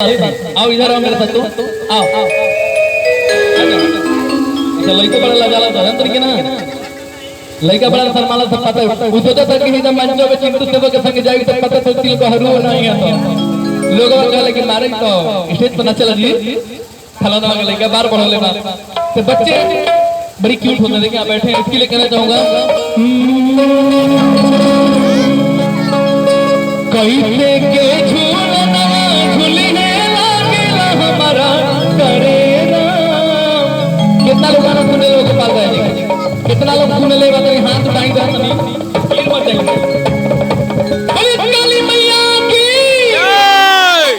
आओ इधर आओ मेरे साथ तो आओ आओ अच्छा लड़का बड़ा लजाला था अंदर के ना लड़का बड़ा शर्माला सब पता है वो सोचा था कि जब मंचो पे चिंटू सेवक के संग जाएगी तो पता तो दिल को हरू नहीं है तो लोग कहले कि मारे तो स्टेज पर ना चला जी फलाना वाला लड़का बार बढ़ ले बार तो बच्चे बड़ी क्यूट होते देखिए आप बैठे हैं इसके लिए कहना चाहूंगा कैसे के झूलना झूलने लागेला हमारा करेरा कितना लोग गाना सुने लोग पाल रहे हैं कितना लोग सुन ले बताइए हाथ उठाई दे अपनी फिर मत जाइए काली मैया की जय